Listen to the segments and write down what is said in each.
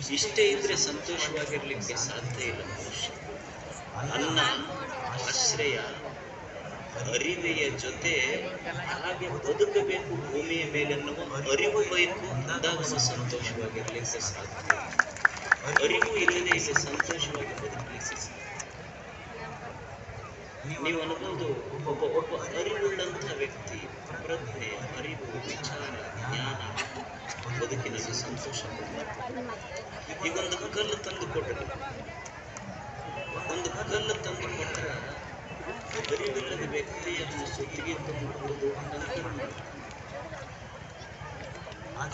ಇಷ್ಟೇ ಇದ್ರೆ ಸಂತೋಷವಾಗಿರ್ಲಿಕ್ಕೆ ಸಾಧ್ಯ ಇಲ್ಲ ಮನುಷ್ಯ. ಅನ್ನ, ಆಶ್ರಯ, ಅರಿವೆಯ ಜೊತೆ ಹಾಗೆ ಬದುಕಬೇಕು ಭೂಮಿಯ ಮೇಲೆನ್ನುವ ಅರಿವು ಬೇಕು. ಅಂದಾಗ ಸಂತೋಷವಾಗಿರ್ಲಿಕ್ಕೆ ಸಾಧ್ಯ. ಅರಿವು ಇಲ್ಲದೆ ಇಲ್ಲಿ ಸಂತೋಷವಾಗಿ ಬದುಕಲಿಕ್ಕೆ ಸಾಧ್ಯ. ನೀವು ಅನ್ಬೋದು, ಒಬ್ಬ ಅರಿವುಳ್ಳಂಥ ವ್ಯಕ್ತಿ, ಪ್ರಜ್ಞೆ, ಅರಿವು, ವಿಚಾರ, ಜ್ಞಾನ ಬದುಕಿನಲ್ಲಿ ಸಂತೋಷ. ಈಗೊಂದು ಕಲ್ಲು ತಂದು ಕೊಟ್ಟರೆ, ಒಂದು ಕಲ್ಲು ತಂದು ಕೊಟ್ಟರೆ ಅರಿವಿಲ್ಲದ ವ್ಯಕ್ತಿಯನ್ನು ಸುತ್ತಿಗೆ ತಂದುಕೊಳ್ಳುವುದು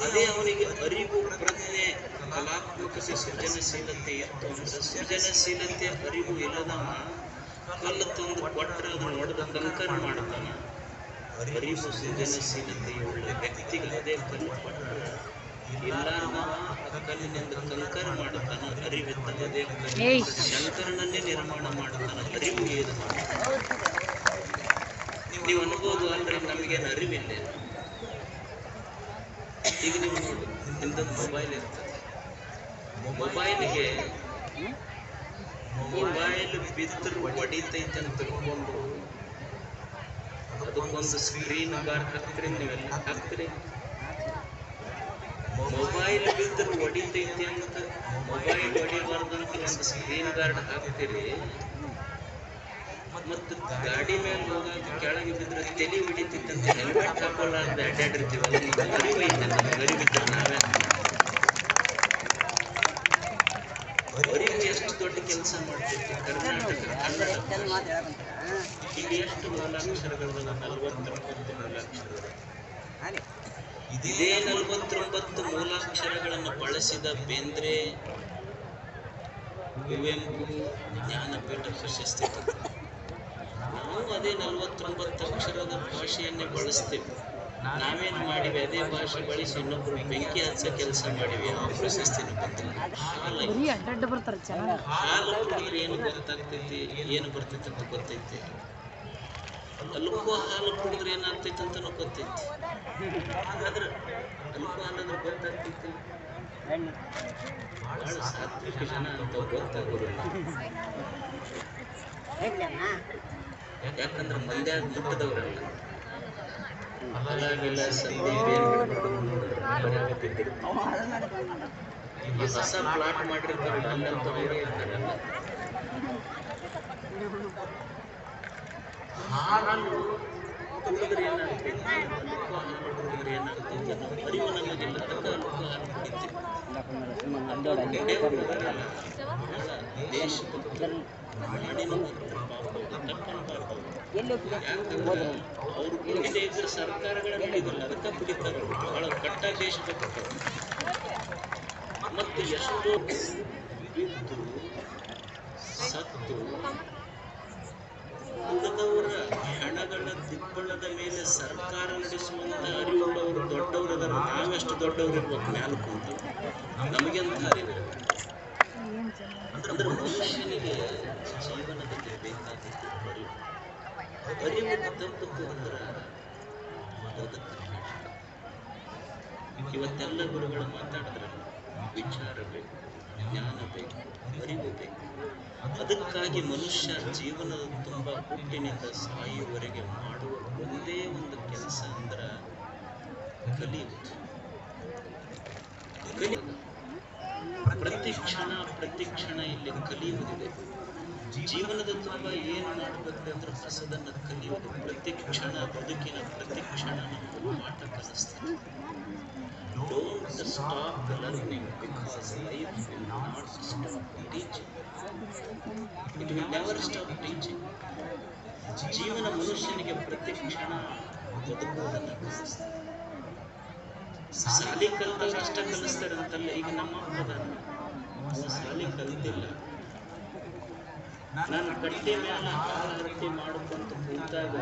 ಅದೇ ಅವನಿಗೆ ಅರಿವು, ಪ್ರಜ್ಞೆ, ಕಲಾತ್ಮಕತೆ, ಸೃಜನಶೀಲತೆ ಇತ್ತು ಅಂದ್ರೆ, ಸೃಜನಶೀಲತೆ ಅರಿವು ಇಲ್ಲದವ ಕಲ್ಲು ತಂದು ಕೊಟ್ಟರೆ ಅದನ್ನು ಹೊಡೆದ ಕಂಕರ ಮಾಡ್ತಾನ. ಅರಿವು ಸೃಜನಶೀಲತೆಯುಳ್ಳ ವ್ಯಕ್ತಿಗೆ ಅದೇ ಕಲ್ಲು ಕೊಟ್ಟರೆ ಇಲ್ಲ ಕಲ್ಲಿನಿಂದ ಕಂಕರ ಮಾಡ್ತಾನ. ಅರಿವಿದ್ದ ಅದೇ ಶಂಕರನನ್ನೇ ನಿರ್ಮಾಣ ಮಾಡ್ತಾನ. ಅರಿವು ಏನು? ನೀವು ಅನ್ಬೋದು, ಅಲ್ರಿ ನಮಗೇನು ಅರಿವಿಲ್ಲ. ಈಗ ನೀವು ನೋಡಿ, ನಿಮ್ದೊಂದು ಮೊಬೈಲ್ ಇರ್ತದೆ. ಮೊಬೈಲ್ ಬಿದ್ದರೂ ಹೊಡಿತೈತೆ ಅಂತ ತಿಳ್ಕೊಂಡು ಅದಕ್ಕೊಂದು ಸ್ಕ್ರೀನ್ ಗಾರ್ಡ್ ಹಾಕ್ತೀರಿ. ನೀವೆಲ್ಲ ಹಾಕ್ತೀರಿ. ಮೊಬೈಲ್ ಬಿದ್ದರೂ ಹೊಡಿತೈತಿ ಅಂತ ಮೊಬೈಲ್ ಹೊಡಿಬಾರ್ದಂತ ಒಂದು ಸ್ಕ್ರೀನ್ ಗಾರ್ಡ್ ಹಾಕ್ತೀರಿ. ಮತ್ತು ಗಾಡಿ ಮೇಲೆ ಹೋದಾಗ ಕೆಳಗೆ ಬಿದ್ದರೆ ತಲೆ ಹೊಡಿತೈತಿ ಅಂತ ಹೆಲ್ಮೆಟ್ ಹಾಕೊಳ್ಳಾರ್ದು ಅಡ್ಡಾಡಿರ್ತೀವಲ್ಲ. ಅರಿವು ಐತೆ, ನಮ್ಗೆ ಅರಿವಿದ್ದರೆ ನಾವೇ ಅರಿವು ಎಷ್ಟು ದೊಡ್ಡ ಕೆಲಸ ಮಾಡ್ತೈತಿ. ಕರ್ನಾಟಕ ಕನ್ನಡ ಈಗ ಎಷ್ಟು ಮೂಲಾಕ್ಷರಗಳು? 49 ಮೂಲಾಕ್ಷರಗಳು. ಇದೇ 49 ಮೂಲಾಕ್ಷರಗಳನ್ನು ಬಳಸಿದ ಬೇಂದ್ರೆ, ಕುವೆಂಪು ಜ್ಞಾನಪೀಠ ಪ್ರಶಸ್ತಿ ತಂದರು. ನಾವು ಅದೇ 49 ಅಕ್ಷರದ ಭಾಷೆಯನ್ನೇ ಬಳಸ್ತೇವೆ. ನಾವೇನು ಮಾಡಿವಿ? ಅದೇ ಭಾಷೆ ಬಳಸಿ ಇನ್ನೊಬ್ರು ಬೆಂಕಿ ಹಚ್ಚ ಕೆಲಸ ಮಾಡಿವಿ. ಆ ಪ್ರಶಸ್ತಿನ ಬಂದಿಲ್ಲ. ಹಾಲು ಕುಡಿದ್ರೆ ಏನು ಗೊತ್ತಾಗ್ತೈತಿ, ಏನು ಬರ್ತೈತಿ ಅಂತ ಗೊತ್ತೈತಿ. ಅಲ್ಕೋ ಹಾಲು ಕುಡಿದ್ರೆ ಏನಾಗ್ತೈತಿ ಅಂತ ಗೊತ್ತೈತಿ. ಆದ್ರೆ ಅಲ್ಕೋ ಹಾಲಾದ್ರೆ ಗೊತ್ತಾಗ್ತೈತಿ. ಬಹಳ ಸಾತ್ವಿಕ ಜನ ಅಂತ ಗೊತ್ತಾಗೋದಿಲ್ಲ. ಯಾಕಂದ್ರೆ ಮಂದ್ಯಾಗ ಮುಟ್ಟದವ್ರಲ್ಲ. ಅಲಾಗೆಲ್ಲ ಸಂಧಿ ಈ ಹೊಸ ಪ್ಲಾಟ್ ಮಾಡಿರ್ತಾರೆ. ಅಲ್ಲಂತ ಅವರೇ ಇರ್ತಾರಲ್ಲ. ಹಾಲು ಕುಡಿದ್ರೆ ಏನಾಗ್ತೈತಿ, ಹಾಲು ಕುಡಿದ್ರೆ ಏನಾಗ್ತೈತಿ ಅನ್ನೋ ಅರಿವು ನಮಗಿಲ್ಲ. ಅದಕ್ಕೆ ಅಲ್ಕೋ ಹಾಲು ಕುಡಿತೀವಿ. ದೇಶಭಕ್ತರು, ನಾಡಿನ ಯಾಕಂದ್ರೆ ಅವ್ರು ಕುಡಿದೇ ಇದ್ರೆ ಸರ್ಕಾರಗಳ ನಡೆಯೋದಿಲ್ಲ. ಅದಕ್ಕೆ ಕುಡಿತಾರೆ. ಬಹಳ ಕಟ್ಟ ದೇಶಭಕ್ತರು. ಮತ್ತು ಎಷ್ಟೋ ಬಿದ್ದು ಸತ್ತು ಉಳಿದವರ ಹಣಗಳ ದಿಬ್ಬಣದ ಮೇಲೆ ಸರ್ಕಾರ ನಡೆಸುವಂತ ಅರಿವುಳ್ಳವರು ದೊಡ್ಡವರದಾರ. ನಾವೆಷ್ಟು ದೊಡ್ಡವರು ಇರ್ಬೇಕು ಮ್ಯಾಲ ಕುಂತು. ನಮಗೆಂತ ಅರಿವಿರ ಅಂದ್ರೆ ಮನುಷ್ಯನಿಗೆ ಜೀವನದಲ್ಲಿ ಬೇಕಾದದ್ದು ಅರಿವು. ಅರಿವು ತಪ್ಪು ಅಂದ್ರೆ ಇವತ್ತೆಲ್ಲ ಗುರುಗಳು ಮಾತಾಡಿದ್ರೆ ವಿಚಾರ ಬೇಕು, ಜ್ಞಾನ ಬೇಕು, ಅರಿವು ಬೇಕು. ಅದಕ್ಕಾಗಿ ಮನುಷ್ಯ ಜೀವನದ ತುಂಬ ಹುಟ್ಟಿನಿಂದ ಸಾಯುವವರೆಗೆ ಮಾಡುವ ಒಂದೇ ಒಂದು ಕೆಲಸ ಅಂದ್ರೆ ಕಲಿಯುವುದು. ಪ್ರತಿ ಕ್ಷಣ ಇಲ್ಲಿ ಕಲಿಯುವುದಿದೆ. ಜೀವನದ ತುಂಬ ಏನು ಮಾಡಬೇಕು ಅಂದ್ರೆ ಹೊಸದನ್ನು ಕಲಿಯುವುದು. ಪ್ರತಿ ಕ್ಷಣ ಬದುಕಿನ ಪ್ರತಿ ಕ್ಷಣ ನಮಗೆ ಪಾಠ ಕಲಿಸ್ತದೆ. Don't stop learning because life will not stop teaching. It will never stop teaching. ಜೀವನ ಮನುಷ್ಯನಿಗೆ ಪ್ರತಿ ಕ್ಷಣ ಬದುಕುವುದನ್ನು ಕಲಿಸ್ತದೆ. ಸಾಲಿ ಕಲಿತಾಗ ಅಷ್ಟ ಕಲಿಸ್ತಾರೆ ಅಂತಲ್ಲ. ಈಗ ನಮ್ಮ ಅವ ಸಾಲಿ ಕಲಿತಿಲ್ಲ. ನಾನು ಕಟ್ಟೆ ಮೇಲೆ ಹಾಲು ರೊಟ್ಟಿ ಮಾಡ್ಕೊಂತ ಕೂತಾಗ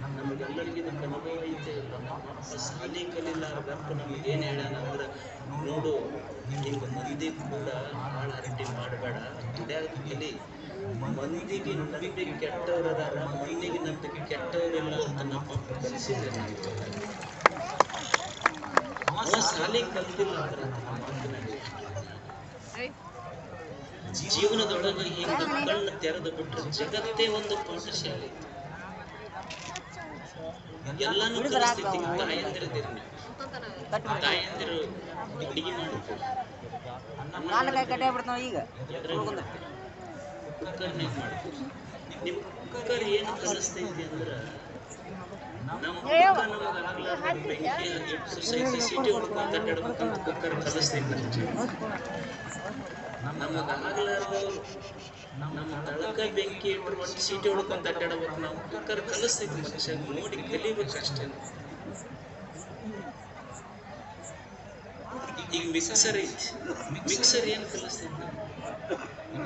ನಮಗೆಲ್ಲರಿಗೂ ಇದಕ್ಕೆ ಅನುಭವ ಐತೆ. ನಮ್ಮಪ್ಪ ಸಾಲಿ ಕಲಿಲಾರ್ದಪ್ಪ ನಮಗೇನು ಹೇಳ್ಯಾನ ಅಂದ್ರೆ, ನೋಡು ಹಿಂಗ ಮಂದಿ ಕೂಡ ಹಾಳು ರೊಟ್ಟಿ ಮಾಡಬೇಡ, ದುಡ್ಯಾಗ ಕಲಿ. ಮಂದಿಗೆ ನಂಬಿಕೆ ಕೆಟ್ಟವ್ರದಾರ, ಮಂದಿಗೆ ನಂಬಿಕೆ ಕೆಟ್ಟವ್ರಿಲ್ಲ ಅಂತ ನಮ್ಮಪ್ಪ ಕಲಿಸಿದ್ರೆ ಅವ ಸಾಲಿ ಕಲ್ತಿಲ್ಲ ಅಂದ್ರೆ ನಮ್ಮ ಮಾತಿನಲ್ಲಿ ಜೀವನದೊಳಗೆ ಹಿಂಗ ಕಣ್ಣು ತೆರೆದು ಬಿಟ್ರೆ ಜಗತ್ತೇ ಒಂದು ಪಾಠಶಾಲೆ. ಎಲ್ಲಾನು ಕಲಿಸ್ತೈತಿ. ತಾಯಂದಿರದಿರಿ ನೀವು, ತಾಯಂದಿರು ಅಡಿಗೆ ಮಾಡ್ತಾರೆ, ಕುಕ್ಕರ್ನಾಗ ಮಾಡ್ತೀವಿ. ನಿಮ್ ಕುಕ್ಕರ್ ಏನು ಕಲಿಸ್ತೈತಿ ಅಂದ್ರ ಸಿಟಿ ಹೊಡ್ಕೊಂತ ಅಡ್ಡಾಡ್ಬೇಕಂತ ಕುಕ್ಕರ್ ಕಲಿಸ್ತೈತಿ. ನಮಗಾಗ್ಲಾರ್ದು ನಮ್ಮ ತಳಕ ಬೆಂಕಿ ಇಟ್ಟರು ಒಂದು ಸೀಟಿ ಹೊಡ್ಕೊಂತ ಅಡ್ಡಾಡ್ಬೇಕು. ನಾವು ಕುಕ್ಕರ್ ಕಲಿಸ್ತೈತಿ. ಮನುಷ್ಯ ನೋಡಿ ಕಲಿಬೇಕಷ್ಟೇ. ಈಗ ಮಿಕ್ಸರ್ ಐತಿ, ಮಿಕ್ಸರ್ ಏನು ಕಲಿಸ್ತೈತಿ?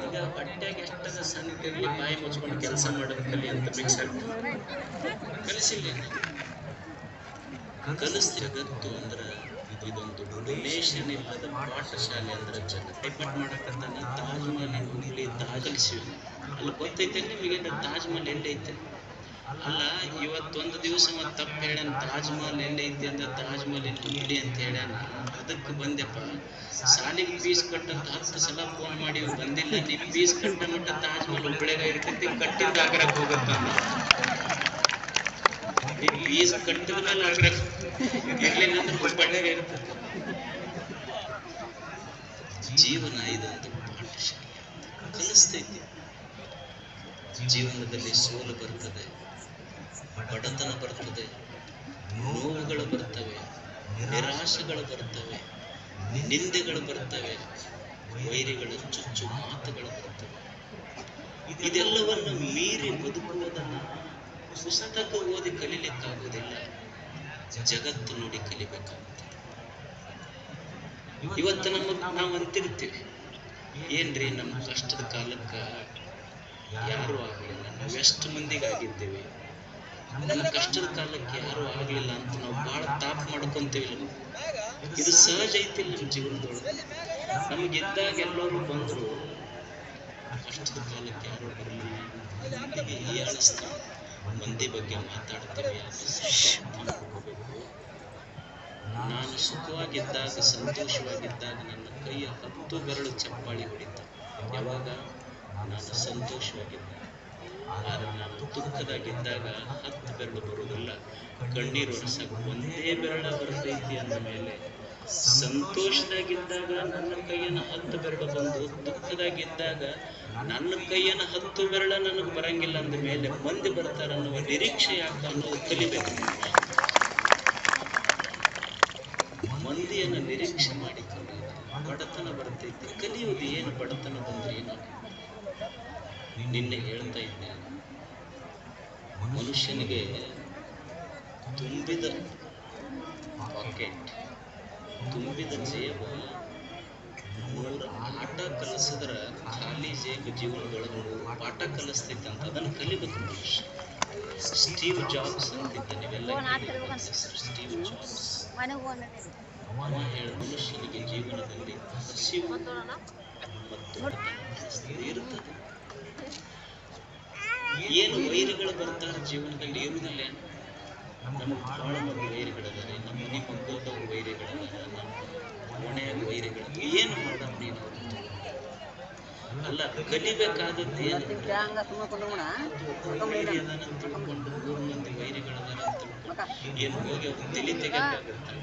ಈಗ ಬಟ್ಟೆಗೆ ಎಷ್ಟದ ಸಣ್ಣ ಇರಲಿ ಬಾಯಿ ಮುಚ್ಕೊಂಡು ಕೆಲಸ ಮಾಡೋದು ಕಲಿ ಅಂತ ಮಿಕ್ಸರ್ ಕಲಿಸಿಲ್ಲ. ಜಗತ್ತು ಅಂದ್ರೆ ಇದೊಂದು ಡೊನೇಷನ್ ಇಲ್ಲದ ಪಾಠಶಾಲೆ ಅಂದ್ರೆ ಜಗತ್ತು. ಟೈಪಟ್ ಮಾಡಕತ್ತಾನ ತಾಜ್ ಮಹಲ್ ಹುಬ್ಳಿ ತಾಜ್ ಕಲಿಸಿವಿ. ಅಲ್ಲಿ ಗೊತ್ತೈತೆ ನಿಮಗೆ ತಾಜ್ ಮಹಲ್ ಎಲ್ಲೈತೆ? ಅಲ್ಲ, ಇವತ್ತೊಂದು ದಿವಸ ಮತ್ತೆ ತಪ್ಪು ಹೇಳ್ಯಾನ. ತಾಜ್ ಮಹಲ್ ಎಲ್ಲೈತಿ ಅಂದ್ರೆ ತಾಜ್ ಮಹಲ್ ಹುಬ್ಳಿ ಅಂತ ಹೇಳ್ಯಾನ. ಅದಕ್ಕೆ ಬಂದೆಪ್ಪ. ಸಾಲಿಗೆ ಫೀಸ್ ಕಟ್ಟಂತ 10 ಸಲ ಫೋನ್ ಮಾಡಿ ಬಂದಿಲ್ಲ. ನೀವು ಫೀಸ್ ಕಟ್ಟ ಮಟ್ಟ ತಾಜ್ ಮಹಲ್ ಹುಬ್ಳಿಯಾಗ ಇರ್ತೈತಿ, ಕಟ್ಟಿದ್ದ ಆಗ್ರಹಕ್ಕೆ ಹೋಗುತ್ತ. ನೀವು ಫೀಸ್ ಕಟ್ಟಿದ ಮೇಲೆ ಆಗ್ರಹ ಇರ್ಲಿಲ್ಲ ಅಂದ್ರೆ ಹುಬ್ಬಳ್ಳಿಯಾಗ ಇರ್ತೈತಿ. ಜೀವನ ಇದೊಂದು ಪಾಠಶಾಲೆ ಕಲಿಸ್ತೈತಿ. ಜೀವನದಲ್ಲಿ ಸೋಲು ಬರ್ತದೆ, ಬಡತನ ಬರ್ತದೆ, ನೋವುಗಳು ಬರ್ತವೆ, ನಿರಾಶೆಗಳು ಬರ್ತವೆ, ನಿಂದೆಗಳು ಬರ್ತವೆ, ವೈರಿಗಳ ಚುಚ್ಚು ಮಾತುಗಳು ಬರ್ತವೆ. ಇದೆಲ್ಲವನ್ನು ಮೀರಿ ಬದುಕುವುದನ್ನ ಪುಸ್ತಕ ಓದಿ ಕಲಿಲಿಕ್ಕಾಗುವುದಿಲ್ಲ, ಜಗತ್ತು ನೋಡಿ ಕಲಿಬೇಕಾಗುತ್ತದೆ. ಇವತ್ತು ನಾವು ಅಂತಿರ್ತೀವಿ, ಏನ್ರಿ ನಮ್ಮ ಕಷ್ಟದ ಕಾಲಕ್ಕ ಯಾರು ಆಗಲಿಲ್ಲ, ನಾವು ಎಷ್ಟು ಮಂದಿಗಾಗಿದ್ದೇವೆ, ನನ್ನ ಕಷ್ಟದ ಕಾಲಕ್ಕೆ ಯಾರು ಆಗ್ಲಿಲ್ಲ ಅಂತ ನಾವು ಬಹಳ ತಾಪ್ ಮಾಡ್ಕೊಂತೀವಿ. ಇದು ಸಹಜ ಐತಿಲ್ಲ ನಮ್ಮ ಜೀವನದೊಳಗೆ. ನಮಗಿದ್ದಾಗ ಎಲ್ಲರೂ ಬಂದ್ರು, ಕಷ್ಟದ ಕಾಲಕ್ಕೆ ಯಾರು ಬರಲಿಲ್ಲ. ಮಂದಿಗೆ ಹೀಯಾಳಿಸ್ತೀವಿ, ಮಂದಿ ಬಗ್ಗೆ ಮಾತಾಡ್ತೀವಿ. ನಾನು ಸುಖವಾಗಿದ್ದಾಗ, ಸಂತೋಷವಾಗಿದ್ದಾಗ ನನ್ನ ಕೈಯ 10 ಬೆರಳು ಚಪ್ಪಾಳಿ ಹೊಡಿತ. ಯಾವಾಗ? ನಾನು ಸಂತೋಷವಾಗಿದ್ದಾಗ. ಆದರೆ ನಾನು ದುಃಖದಾಗಿದ್ದಾಗ 10 ಬೆರಳು ಬರುವುದಿಲ್ಲ. ಕಣ್ಣೀರು ಒರೆಸಕ್ಕೆ ಒಂದೇ ಬೆರಳ ಬರ್ತೈತಿ ಅಂದ ಮೇಲೆ, ಸಂತೋಷದಾಗಿದ್ದಾಗ ನನ್ನ ಕೈಯನ್ನ 10 ಬೆರಳು ಬಂದು, ದುಃಖದಾಗಿದ್ದಾಗ ನನ್ನ ಕೈಯನ್ನ 10 ಬೆರಳ ನನಗೆ ಬರಂಗಿಲ್ಲ ಅಂದ ಮೇಲೆ ಮಂದಿ ಬರ್ತಾರ ಅನ್ನುವ ನಿರೀಕ್ಷೆ ಯಾಕೆ ಅನ್ನೋದು ಕಲಿಬೇಕು. ಮಂದಿಯನ್ನು ನಿರೀಕ್ಷೆ ಮಾಡಿ ಬಡತನ ಬರ್ತೈತಿ, ಕಲಿಯೋದು ಏನು? ಬಡತನ ಬಂದ್ರೆ ಏನು? ನಿನ್ನೆ ಹೇಳ್ತಾ ಇದ್ದೆ, ಮನುಷ್ಯನಿಗೆ ತುಂಬಿದ ಪಾಕೆಟ್, ತುಂಬಿದ ಜೇಬ 100 ಆಟ ಕಲಿಸಿದ್ರ ಖಾಲಿ ಜೇಬು ಜೀವನದೊಳಗೆ 100 ಪಾಠ ಕಲಿಸ್ತೈತೆ ಅಂತ. ಅದನ್ನು ಕಲಿಬೇಕು ಮನುಷ್ಯ. ಸ್ಟೀವ್ ಜಾಬ್ಸ್ ಅಂತಿದ್ದ, ನೀವೆಲ್ಲ ಸ್ಟೀವ್ ಜಾಬ್ಸ್. ಅವ ಹೇಳ, ಮನುಷ್ಯನಿಗೆ ಜೀವನದಲ್ಲಿ ಹಸಿವು ಮತ್ತು ಇರುತ್ತದೆ. ಏನು ವೈರಿಗಳು ಬರ್ತಾರೆ ಜೀವನದಲ್ಲಿ ಇರುವುದಿಲ್ಲ. ನಮಗೆ ಬಹಳ ಮಂದಿ ವೈರಿಗಳಿದ್ದಾರೆ. ನಮ್ಮ ಮನೆ ಮಕ್ಕಳದವ್ರು ವೈರಿಗಳಿದ್ದಾರೆ, ನಮ್ಮ ಮನೆಯಾಗ ವೈರಿಗಳು. ಏನು ಮಾಡೋಣ ನೀನು? ಅಲ್ಲ, ಕಲಿಬೇಕಾದದ್ದು ಏನು? ವೈರಿ ಅದನ್ನ ತಿಳ್ಕೊಂಡು 3 ಮಂದಿ ವೈರಿಗಳದಾರ ಅಂತ ಏನು ಹೋಗಿ ಅವ್ರು ತಲೆ ತೆಗೆದಾಗುತ್ತೆ.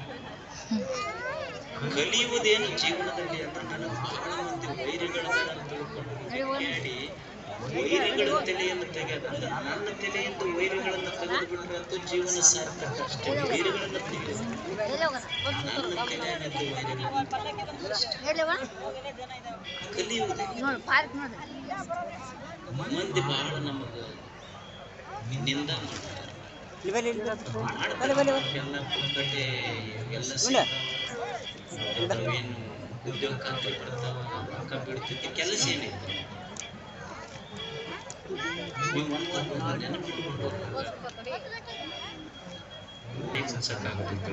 ಕಲಿಯುವುದೇನು ಜೀವನದಲ್ಲಿ ಅಂದ್ರೆ ನನಗೆ ಬಹಳ ಮಂದಿ ವೈರಿಗಳದಾರ ಅಂತ ತಿಳ್ಕೊಂಡು ಕೇಳಿ ವೈರಿಗಳ ತಲೆಯನ್ನು ತೆಗೆಯೋದಲ್ಲ, ನನ್ನ ತಲೆಯಿಂದ ವೈರಿಗಳನ್ನು ತೆಗೆದು ಬಿಟ್ರೆ ಅದು ಜೀವನ ಸಾರ್ಥಕ ಅಷ್ಟೇ. ವೈರಿಗಳನ್ನು ತೆಗೆಯೋದು, ನನ್ನ ತಲೆಯಲ್ಲಿದ್ದು ವೈರಿಗಳನ್ನು ಕಲಿಯುವುದೇ. ಮಂದಿ ಬಹಳ ನಮಗೆ ನಿಂದ ಮಾಡ್ತಾರೆ, ಎಲ್ಲ ಪುಕ್ಕಟೆ, ಎಲ್ಲ ಏನು ಉದ್ಯೋಗ ಖಾತ್ರಿ ಬರ್ತಾವ, ರೊಕ್ಕ ಬೀಳ್ತೈತಿ, ಕೆಲಸ ಏನೈತಿ? ನೀವು ನೆನಪಿಟ್ಕೊಂಡು ಸಾಕಾಗುತ್ತೆ.